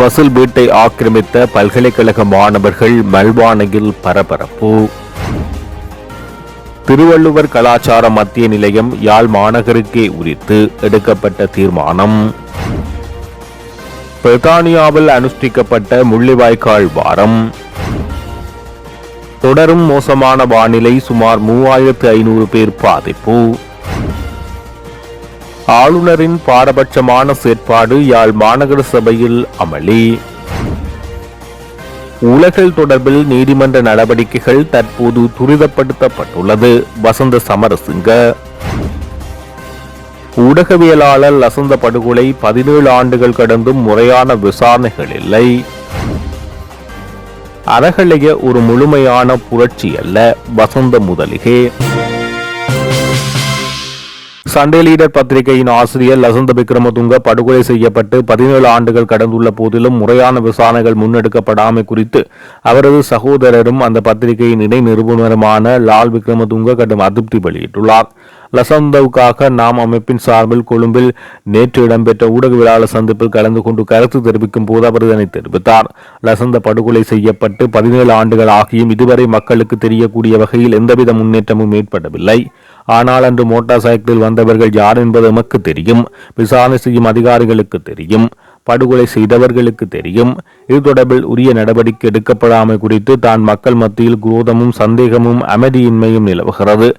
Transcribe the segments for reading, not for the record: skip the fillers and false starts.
பசில் வீட்டை ஆக்கிரமித்த பல்கலைக்கழக மாணவர்கள் மல்வானையில் பரபரப்பு. திருவள்ளுவர் கலாச்சார மத்திய நிலையம் யாழ் மாநகருக்கே உரித்து எடுக்கப்பட்ட தீர்மானம். பிரித்தானியாவில் அனுஷ்டிக்கப்பட்ட முள்ளிவாய்க்கால் வாரம். தொடரும் மோசமான வானிலை, சுமார் 3500 பேர் பாதிப்பு. ஆளுநரின் பாரபட்சமான செயற்பாடு யாழ் மாநகர சபையில் அமளி. உலகில் தொடர்பில் நீதிமன்ற நடவடிக்கைகள் தற்போது துரிதப்படுத்தப்பட்டுள்ளது. வசந்த சமரசிங்க. ஊடகவியலாளர் லசந்த படுகொலை 17 ஆண்டுகள் கடந்தும் முறையான விசாரணைகள் இல்லை. அறகலைய ஒரு முழுமையான புரட்சி அல்ல. வசந்த முதலிகே. சண்டே லீடர் பத்திரிகையின் ஆசிரியர் லசந்த விக்ரமதுங்க படுகொலை செய்யப்பட்டு 17 ஆண்டுகள் கடந்துள்ள போதிலும் முறையான விசாரணைகள் முன்னெடுக்கப்படாமை குறித்து அவரது சகோதரரும் அந்த பத்திரிகையின் இணை நிறுவனருமான லால் விக்ரமதுங்க கடும் அதிருப்தி வெளியிட்டுள்ளார். லசந்தவுக்காக நாம் அமைப்பின் சார்பில் கொழும்பில் நேற்று இடம்பெற்ற ஊடகவியலாளர் சந்திப்பில் கலந்து கொண்டு கருத்து தெரிவிக்கும் போது அவர் இதனை தெரிவித்தார். லசந்த படுகொலை செய்யப்பட்டு 17 ஆண்டுகள் ஆகியும் இதுவரை மக்களுக்கு தெரியக்கூடிய வகையில் எந்தவித முன்னேற்றமும் ஏற்படவில்லை. ஆனால் அன்று மோட்டார் சைக்கிளில் வந்தவர்கள் யார் என்பது எமக்கு தெரியும். விசாரணை செய்யும் அதிகாரிகளுக்கு தெரியும். படுகொலை செய்தவர்களுக்கு தெரியும். இது தொடர்பில் உரிய நடவடிக்கை எடுக்கப்படாமை குறித்து தான் மக்கள் மத்தியில் குரோதமும் சந்தேகமும் அமைதியின்மையும் நிலவுகிறது.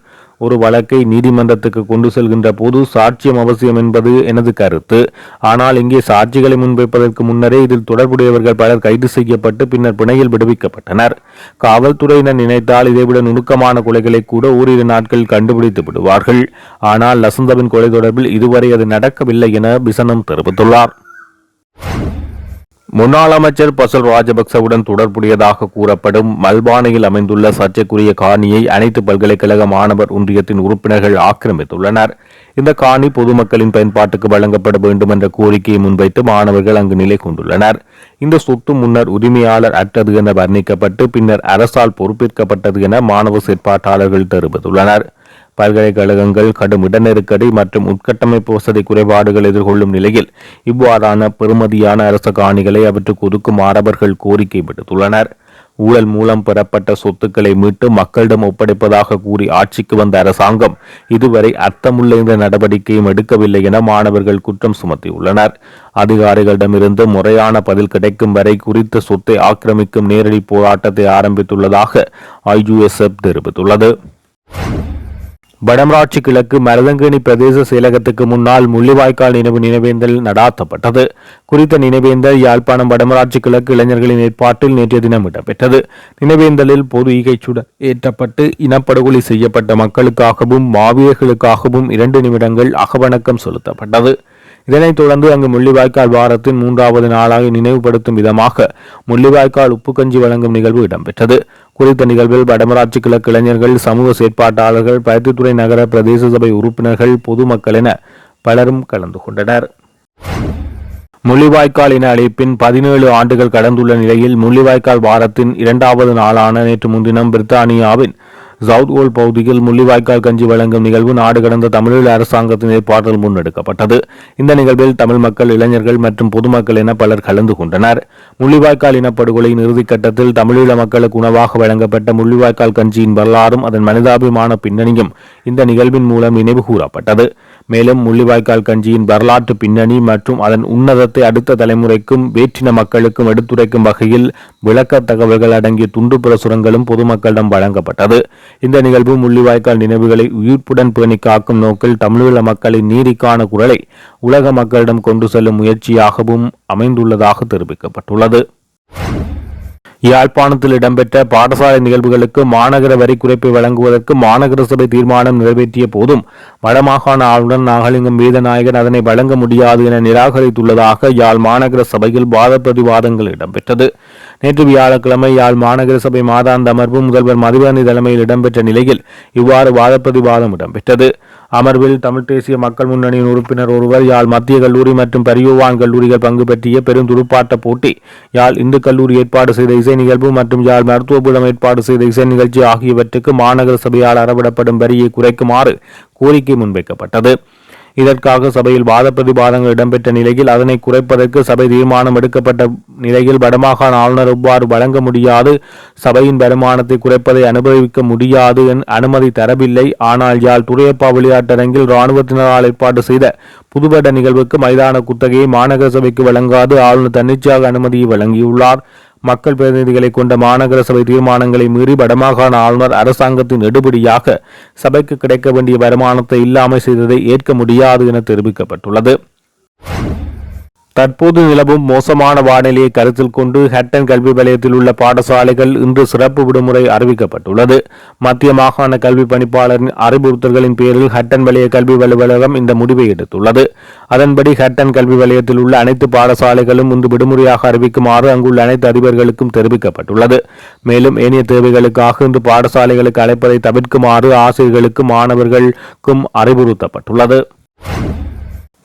ஒரு வழக்கை நீதிமன்றத்துக்கு கொண்டு செல்கின்ற போது சாட்சியம் அவசியம் என்பது எனது கருத்து. ஆனால் இங்கே சாட்சிகளை முன்வைப்பதற்கு முன்னரே இதில் தொடர்புடையவர்கள் பலர் கைது செய்யப்பட்டு பின்னர் பிணையில் விடுவிக்கப்பட்டனர். காவல்துறையினர் நினைத்தால் இதைவிட நுணுக்கமான கொலைகளை கூட ஓரிரு நாட்களில் கண்டுபிடித்து விடுவார்கள். ஆனால் லசந்தவின் கொலை தொடர்பில் இதுவரை அது நடக்கவில்லை என பிசனம் தெரிவித்துள்ளார். முன்னாள் அமைச்சர் பசல் ராஜபக்சவுடன் தொடர்புடையதாக கூறப்படும் மல்பானையில் அமைந்துள்ள சர்ச்சைக்குரிய காணியை அனைத்து பல்கலைக்கழக மாணவர் ஒன்றியத்தின் உறுப்பினர்கள் ஆக்கிரமித்துள்ளனர். இந்த காணி பொதுமக்களின் பயன்பாட்டுக்கு வழங்கப்பட வேண்டும் என்ற கோரிக்கையை முன்வைத்து மாணவர்கள் அங்கு நிலை கொண்டுள்ளனர். இந்த சொத்து முன்னர் உரிமையாளர் அற்றது என வர்ணிக்கப்பட்டு பின்னர் அரசால் பொறுப்பேற்கப்பட்டது என மாணவ செயற்பாட்டாளர்கள் தெரிவித்துள்ளனர். பல்கலைக்கழகங்கள் கடும் இட நெருக்கடி மற்றும் உட்கட்டமைப்பு வசதி குறைபாடுகள் எதிர்கொள்ளும் நிலையில் இவ்வாறான பெறுமதியான அரச காணிகளை அவற்றுக்கு ஒதுக்குமாறு அவர்கள் கோரிக்கை விடுத்துள்ளனர். ஊழல் மூலம் பெறப்பட்ட சொத்துக்களை மீட்டு மக்களிடம் ஒப்படைப்பதாக கூறி ஆட்சிக்கு வந்த அரசாங்கம் இதுவரை அர்த்தமுள்ள இந்த நடவடிக்கையும் எடுக்கவில்லை என மாணவர்கள் குற்றம் சுமத்தியுள்ளனர். அதிகாரிகளிடமிருந்து முறையான பதில் கிடைக்கும் வரை குறித்த சொத்தை ஆக்கிரமிக்கும் நேரடி போராட்டத்தை ஆரம்பித்துள்ளதாக IUSF தெரிவித்துள்ளது. வடமராட்சி கிழக்கு மருதங்கேணி பிரதேச செயலகத்துக்கு முன்னால் முள்ளிவாய்க்கால் நினைவேந்தல் நடாத்தப்பட்டது. குறித்த நினைவேந்தல் யாழ்ப்பாணம் வடமராட்சி கிழக்கு இளைஞர்களின் ஏற்பாட்டில் நேற்றைய தினம் இடம்பெற்றது. நினைவேந்தலில் பொது ஈகைச்சுடர் ஏற்றப்பட்டு இனப்படுகொலை செய்யப்பட்ட மக்களுக்காகவும் மாவீரர்களுக்காகவும் 2 நிமிடங்கள் அகவணக்கம் செலுத்தப்பட்டது. இதனைத் தொடர்ந்து அங்கு முள்ளிவாய்க்கால் வாரத்தின் 3வது நாளாக நினைவுபடுத்தும் விதமாக முள்ளிவாய்க்கால் உப்புக்கஞ்சி வழங்கும் நிகழ்வு இடம்பெற்றது. குறித்த நிகழ்வில் வடமராட்சி கிழக்கு இளைஞர்கள், சமூக செயற்பாட்டாளர்கள், பருத்தித்துறை நகர பிரதேச சபை உறுப்பினர்கள், பொதுமக்கள் என பலரும் கலந்து கொண்டனர். முள்ளிவாய்க்கால் என அழைப்பின் 17 ஆண்டுகள் கடந்துள்ள நிலையில் முள்ளிவாய்க்கால் வாரத்தின் 2வது நாளான நேற்று முன்தினம் பிரித்தானியாவின் சவுத் ஓல் பகுதியில் முள்ளிவாய்க்கால் கஞ்சி வழங்கும் நிகழ்வு நாடு கடந்த தமிழீழ அரசாங்கத்தின் ஏற்பாட்டில் முன்னெடுக்கப்பட்டது. இந்த நிகழ்வில் தமிழ் மக்கள், இளைஞர்கள் மற்றும் பொதுமக்கள் என பலர் கலந்து கொண்டனர். முள்ளிவாய்க்கால் இனப்படுகொலையின் இறுதிக்கட்டத்தில் தமிழீழ மக்களுக்கு உணவாக வழங்கப்பட்ட முள்ளிவாய்க்கால் கஞ்சியின் வரலாறும் அதன் மனிதாபிமான பின்னணியும் இந்த நிகழ்வின் மூலம் நினைவு கூறப்பட்டது. மேலும் முள்ளிவாய்க்கால் கஞ்சியின் வரலாற்று பின்னணி மற்றும் அதன் உன்னதத்தை அடுத்த தலைமுறைக்கும் வேற்றின மக்களுக்கும் எடுத்துரைக்கும் வகையில் விளக்க தகவல்கள் அடங்கிய துண்டு பிரசுரங்களும் பொதுமக்களிடம் வழங்கப்பட்டது. இந்த நிகழ்வு முள்ளிவாய்க்கால் நினைவுகளை உயிர்ப்புடன் பேணி காக்கும் நோக்கில் தமிழீழ மக்களின் நீதிக்கான குரலை உலக மக்களிடம் கொண்டு செல்லும் முயற்சியாகவும் அமைந்துள்ளதாக தெரிவிக்கப்பட்டுள்ளது. யாழ்ப்பாணத்தில் இடம்பெற்ற பாடசாலை நிகழ்வுகளுக்கு மாநகர வரி குறைப்பை வழங்குவதற்கு மாநகர சபை தீர்மானம் நிறைவேற்றிய போதும் வடமாகாண ஆளுநர் நாகலிங்கம் வேதநாயகன் அதனை வழங்க முடியாது என நிராகரித்துள்ளதாக யாழ் மாநகர சபையில் வாத பிரதிவாதங்கள் இடம்பெற்றது. நேற்று வியாழக்கிழமை யாழ் மாநகர சபை மாதாந்த அமர்வு முதல்வர் மதிவதனி தலைமையில் இடம்பெற்ற நிலையில் இவ்வாறு வாத பிரதிவாதம் இடம்பெற்றது. அமர்வில் தமிழ் தேசிய மக்கள் முன்னணியின் உறுப்பினர் ஒருவர் யாழ் மத்திய கல்லூரி மற்றும் பரியோவான் கல்லூரிகள் பங்கு பற்றிய பெரும் துடுப்பாட்ட போட்டி, யாழ் இந்து கல்லூரி ஏற்பாடு செய்த இசை நிகழ்வு மற்றும் யாழ் மருத்துவபீடம் ஏற்பாடு செய்த இசை நிகழ்ச்சி ஆகியவற்றுக்கு மாநகர சபையால் அறவிடப்படும் வரியை குறைக்குமாறு கோரிக்கை முன்வைக்கப்பட்டது. இதற்காக சபையில் வாத பிரதிவாதங்கள் இடம்பெற்ற நிலையில் அதனை குறைப்பதற்கு சபை தீர்மானம் எடுக்கப்பட்ட நிலையில் வடமாகாண ஆளுநர் இவ்வாறு வழங்க முடியாது, சபையின் வருமானத்தை குறைப்பதை அனுபவிக்க முடியாது அனுமதி தரவில்லை. ஆனால் யாழ் துரையப்பா விளையாட்டரங்கில் இராணுவத்தினரால் ஏற்பாடு செய்த புதுவட நிகழ்வுக்கு மைதான குத்தகையை மாநகர சபைக்கு வழங்காது ஆளுநர் தன்னிச்சையாக அனுமதியை வழங்கியுள்ளார். மக்கள் பிரதிநிதிகளை கொண்ட மாநகர சபை தீர்மானங்களை மீறி வடமாகாண ஆளுநர் அரசாங்கத்தின் எடுபடியாக சபைக்கு கிடைக்க வேண்டிய வருமானத்தை இல்லாமல் செய்ததை ஏற்க முடியாது என தெரிவிக்கப்பட்டுள்ளது. தற்போது நிலவும் மோசமான வானிலையை கருத்தில் கொண்டு ஹட்டன் கல்வி வலயத்தில் உள்ள பாடசாலைகள் இன்று சிறப்பு விடுமுறை அறிவிக்கப்பட்டுள்ளது. மத்திய மாகாண கல்வி பணிப்பாளரின் அறிவுறுத்தல்களின் பேரில் ஹட்டன் வலய கல்வி அலுவலகம் இந்த முடிவை எடுத்துள்ளது. அதன்படி ஹட்டன் கல்வி வலயத்தில் உள்ள அனைத்து பாடசாலைகளும் இன்று விடுமுறையாக அறிவிக்குமாறு அங்குள்ள அனைத்து அதிபர்களுக்கும் தெரிவிக்கப்பட்டுள்ளது. மேலும் ஏனைய தேவைகளுக்காக இன்று பாடசாலைகளுக்கு அழைப்பதை தவிர்க்குமாறு ஆசிரியர்களுக்கும் மாணவர்களுக்கும் அறிவுறுத்தப்பட்டுள்ளது.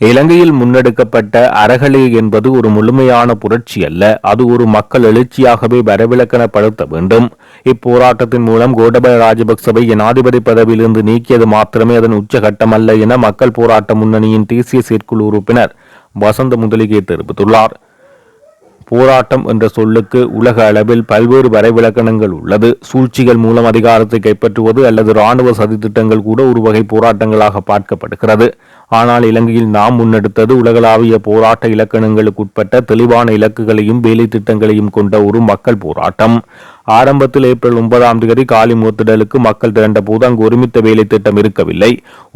இலங்கையில் முன்னெடுக்கப்பட்ட அறகலை என்பது ஒரு முழுமையான புரட்சி அல்ல, அது ஒரு மக்கள் எழுச்சியாகவே வரவிலக்கணப்படுத்த வேண்டும். இப்போராட்டத்தின் மூலம் கோட்டபய ராஜபக்சவை ஜனாதிபதி பதவியிலிருந்து நீக்கியது மாத்திரமே அதன் உச்சகட்டமல்ல என மக்கள் போராட்ட முன்னணியின் தேசிய செயற்குழு உறுப்பினர் வசந்த முதலிகே தெரிவித்துள்ளார். போராட்டம் என்ற சொல்லுக்கு உலக அளவில் பல்வேறு வரைவிலக்கணங்கள் உள்ளது. சூழ்ச்சிகள் மூலம் அதிகாரத்தை கைப்பற்றுவது அல்லது இராணுவ சதித்திட்டங்கள் கூட ஒரு வகை போராட்டங்களாக பார்க்கப்படுகிறது. ஆனால் இலங்கையில் நாம் முன்னெடுத்தது உலகளாவிய போராட்ட இலக்கணங்களுக்கு உட்பட்ட தெளிவான இலக்குகளையும் வேலை திட்டங்களையும் கொண்ட ஒரு மக்கள் போராட்டம். ஆரம்பத்தில் ஏப்ரல் 9 காலி முகத்திடலுக்கு மக்கள் திரண்ட போது அங்கு ஒருமித்த வேலை திட்டம் இருக்கவில்லை.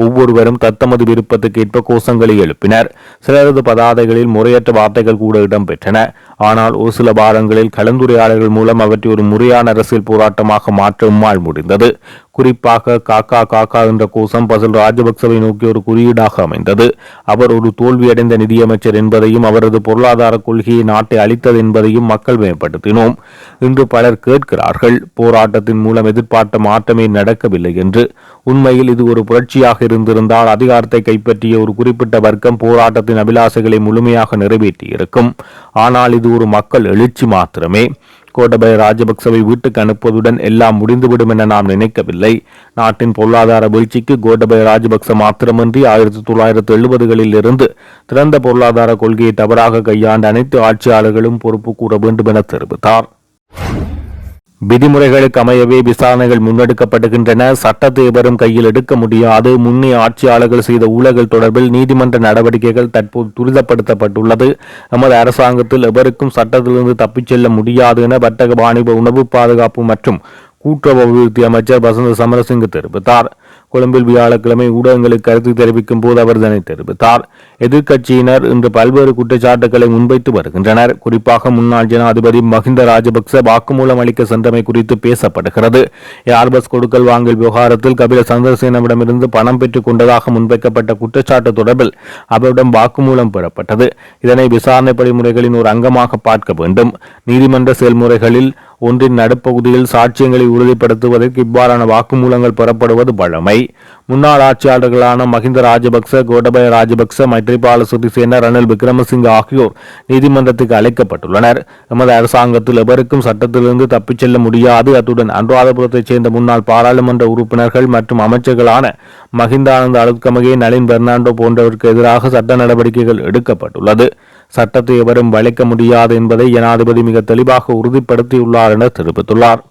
ஒவ்வொருவரும் தத்தமது விருப்பத்துக்கு ஏற்ப கோஷங்களை எழுப்பினர். சிலரது பதாதைகளில் முறையற்ற வார்த்தைகள் கூட இடம்பெற்றன. ஆனால் ஒரு சில வாரங்களில் கலந்துரையாடல்கள் மூலம் அவற்றை ஒரு முறையான அரசியல் போராட்டமாக மாற்ற உம்மால் முடிந்தது. குறிப்பாக காக்கா காக்கா என்ற கோஷம் பசில் ராஜபக்சவை நோக்கி ஒரு குறியீடாக அமைந்தது. அவர் ஒரு தோல்வியடைந்த நிதியமைச்சர் என்பதையும் அவரது பொருளாதார கொள்கையை நாட்டை அளித்தது என்பதையும் மக்கள் மேம்படுத்தினோம். இன்று பலர் கேட்கிறார்கள், போராட்டத்தின் மூலம் எதிர்பார்த்த மாற்றமே நடக்கவில்லை என்று. உண்மையில் இது ஒரு புரட்சியாக இருந்திருந்தால் அதிகாரத்தை கைப்பற்றிய ஒரு குறிப்பிட்ட வர்க்கம் போராட்டத்தின் அபிலாசைகளை முழுமையாக நிறைவேற்றியிருக்கும். ஆனால் இது ஒரு மக்கள் எழுச்சி மாத்திரமே. கோட்டபய ராஜபக்சவை வீட்டுக்கு அனுப்புவதுடன் எல்லாம் முடிந்துவிடும் என நாம் நினைக்கவில்லை. நாட்டின் பொருளாதார வீழ்ச்சிக்கு கோட்டபய ராஜபக்ச மாத்திரமின்றி 1970களில் இருந்து திறந்த பொருளாதார கொள்கையை தவறாக கையாண்ட அனைத்து ஆட்சியாளர்களும் பொறுப்பு கூற வேண்டும் என தெரிவித்தார். விதிமுறைகளுக்கு அமையவே விசாரணைகள் முன்னெடுக்கப்படுகின்றன. சட்டத்தை எவரும் கையில் எடுக்க முடியாது. முன்னே ஆட்சியாளர்கள் செய்த ஊழல்கள் தொடர்பில் நீதிமன்ற நடவடிக்கைகள் தற்போது துரிதப்படுத்தப்பட்டுள்ளது. நமது அரசாங்கத்தில் எவருக்கும் சட்டத்திலிருந்து தப்பிச் செல்ல முடியாது என வர்த்தக வாணிப உணவு பாதுகாப்பு மற்றும் கூட்டுறவு அபிவிருத்தி அமைச்சர் வசந்த சமரசிங்க தெரிவித்தார். கொழும்பில் வியாழக்கிழமை ஊடகங்களுக்கு கருத்து தெரிவிக்கும் போது அவர் இதனை தெரிவித்தார். எதிர்க்கட்சியினர் இன்று பல்வேறு குற்றச்சாட்டுகளை முன்வைத்து வருகின்றனர். குறிப்பாக முன்னாள் ஜனாதிபதி மஹிந்த ராஜபக்ச வாக்குமூலம் அளிக்க சென்றமை குறித்து பேசப்படுகிறது. ஏர்பஸ் கொடுக்கல் வாங்கல் விவகாரத்தில் கபில சந்திரசேனவிடமிருந்து பணம் பெற்றுக் கொண்டதாக முன்வைக்கப்பட்ட குற்றச்சாட்டு தொடர்பில் அவரிடம் வாக்குமூலம் பெறப்பட்டது. இதனை விசாரணை படிமுறைகளின் ஒரு அங்கமாக பார்க்க வேண்டும். நீதிமன்ற செயல்முறைகளில் ஒன்றின் நடுப்பகுதியில் சாட்சியங்களை உறுதிப்படுத்துவதற்கு இவ்வாறான வாக்குமூலங்கள் பெறப்படுவது பழமை. முன்னாள் ஆட்சியாளர்களான மஹிந்த ராஜபக்ச, கோட்டபய ராஜபக்ச, மைத்ரிபால சிறிசேன, ரணில் விக்ரமசிங்க ஆகியோர் நீதிமன்றத்துக்கு அழைக்கப்பட்டுள்ளனர். எமது அரசாங்கத்தில் எவருக்கும் சட்டத்திலிருந்து தப்பிச் செல்ல முடியாது. அத்துடன் அனுராதபுரத்தைச் சேர்ந்த முன்னாள் பாராளுமன்ற உறுப்பினர்கள் மற்றும் அமைச்சர்களான மஹிந்தானந்த அழுத்கமகே, நளின் பெர்னாண்டோ போன்றவருக்கு எதிராக சட்ட நடவடிக்கைகள் எடுக்கப்பட்டுள்ளது. சட்டத்தை எவரும் வளைக்க முடியாது என்பதை ஜனாதிபதி மிக தெளிவாக உறுதிப்படுத்தியுள்ளார் என தெரிவித்துள்ளார்.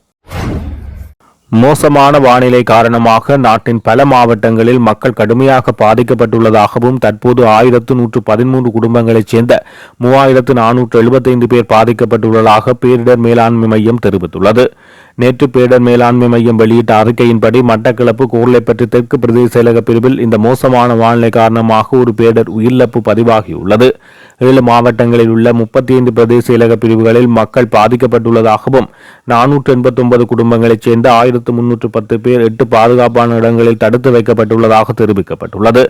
மோசமான வானிலை காரணமாக நாட்டின் பல மாவட்டங்களில் மக்கள் கடுமையாக பாதிக்கப்பட்டுள்ளதாகவும் தற்போது 1113 குடும்பங்களைச் சேர்ந்த 3475 பேர் பாதிக்கப்பட்டுள்ளதாக பேரிடர் மேலாண்மை மையம் தெரிவித்துள்ளது. நேற்று பேரிடர் மேலாண்மை மையம் வெளியிட்ட அறிக்கையின்படி மட்டக்களப்பு, கோர்லைப்பற்று தெற்கு பிரதேச செயலக பிரிவில் இந்த மோசமான வானிலை காரணமாக ஒரு பேரிடர் உயிரிழப்பு பதிவாகியுள்ளது. 7 மாவட்டங்களில் உள்ள 35 பிரதேச செயலக பிரிவுகளில் மக்கள் பாதிக்கப்பட்டுள்ளதாகவும் 489 குடும்பங்களைச் சேர்ந்த 1310 பேர் 8 பாதுகாப்பான இடங்களில் தடுத்து வைக்கப்பட்டுள்ளதாக தெரிவிக்கப்பட்டுள்ளது.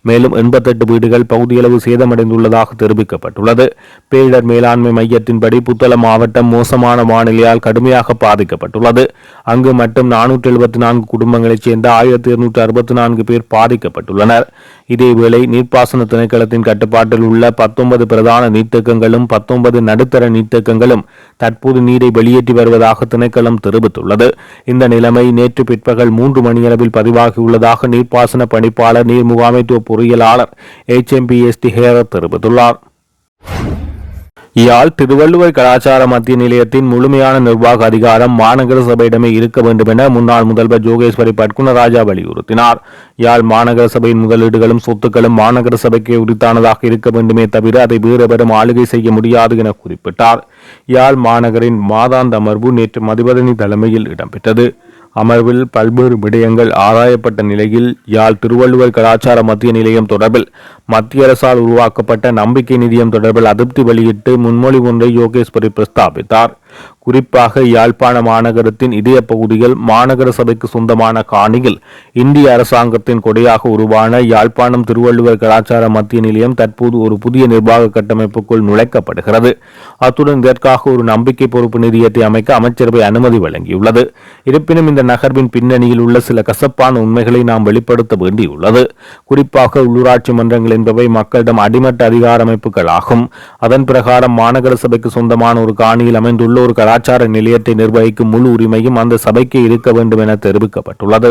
மேலும் 88 வீடுகள் பகுதியளவு சேதமடைந்துள்ளதாக தெரிவிக்கப்பட்டுள்ளது. பேரிடர் மேலாண்மை மையத்தின்படி புத்தளம் மாவட்டம் மோசமான வானிலையால் கடுமையாக பாதிக்கப்பட்டுள்ளது. அங்கு மட்டும் 474 குடும்பங்களைச் சேர்ந்த 1264 பேர் பாதிக்கப்பட்டுள்ளனர். இதேவேளை நீர்ப்பாசன திணைக்களத்தின் கட்டுப்பாட்டில் உள்ள 19 பிரதான நீர்த்தேக்கங்களும் 19 நடுத்தர நீர்த்தேக்கங்களும் தற்போது நீரை வெளியேற்றி வருவதாக திணைக்களம் தெரிவித்துள்ளது. இந்த நிலைமை நேற்று பிற்பகல் 3 மணியளவில் பதிவாகியுள்ளதாக நீர்ப்பாசன பணிப்பாளர் நீர் முகாமைத்துவ பொறியியலாளர் HMPST ஹேரத் தெரிவித்துள்ளார். யாழ் திருவள்ளுவர் கலாச்சார மத்திய நிலையத்தின் முழுமையான நிர்வாக அதிகாரம் மாநகர சபையிடமே இருக்க வேண்டும் என முன்னாள் முதல்வர் ஜோகேஸ்வரி பட்குணராஜா வலியுறுத்தினார். யாழ் மாநகர சபையின் முதலீடுகளும் சொத்துக்களும் மாநகர சபைக்கு உரித்தானதாக இருக்க வேண்டுமே தவிர அதை வேறெவரும் ஆளுகை செய்ய முடியாது என குறிப்பிட்டார். யாழ் மாநகரின் மாதாந்த அமர்வு நேற்று மதிவதனி தலைமையில் இடம்பெற்றது. அமர்வில் பல்வேறு விடயங்கள் ஆராயப்பட்ட நிலையில் யாழ் திருவள்ளுவர் கலாச்சார மத்திய நிலையம் தொடர்பில் மத்திய அரசால் உருவாக்கப்பட்ட நம்பிக்கை நிதியம் தொடர்பில் அதிருப்தி வெளியிட்டு முன்மொழிவு ஒன்றை யோகேஸ்வரி பிரஸ்தாபித்தார். குறிப்பாக யாழ்ப்பாண மாநகரத்தின் இதய பகுதிகள் மாநகர சபைக்கு சொந்தமான காணியில் இந்திய அரசாங்கத்தின் கொடையாக உருவான யாழ்ப்பாணம் திருவள்ளுவர் கலாச்சார மத்திய நிலையம் தற்போது ஒரு புதிய நிர்வாக கட்டமைப்புக்குள் நுழைக்கப்படுகிறது. அத்துடன் இதற்காக ஒரு நம்பிக்கை பொறுப்பு நிதியத்தை அமைக்க அமைச்சரவை அனுமதி வழங்கியுள்ளது. இருப்பினும் இந்த நகர்வின் பின்னணியில் உள்ள சில கசப்பான உண்மைகளை நாம் வெளிப்படுத்த வேண்டியுள்ளது. குறிப்பாக உள்ளூராட்சி மன்றங்கள் என்பவை மக்களிடம் அடிமட்ட அதிகார அமைப்புகள் ஆகும். அதன் பிரகாரம் மாநகர சபைக்கு சொந்தமான ஒரு காணியில் அமைந்துள்ள ஒரு கலாச்சார நிலையத்தை நிர்வகிக்கும் முழு உரிமையும் அந்த சபைக்கு இருக்க வேண்டும் என தெரிவிக்கப்பட்டுள்ளது.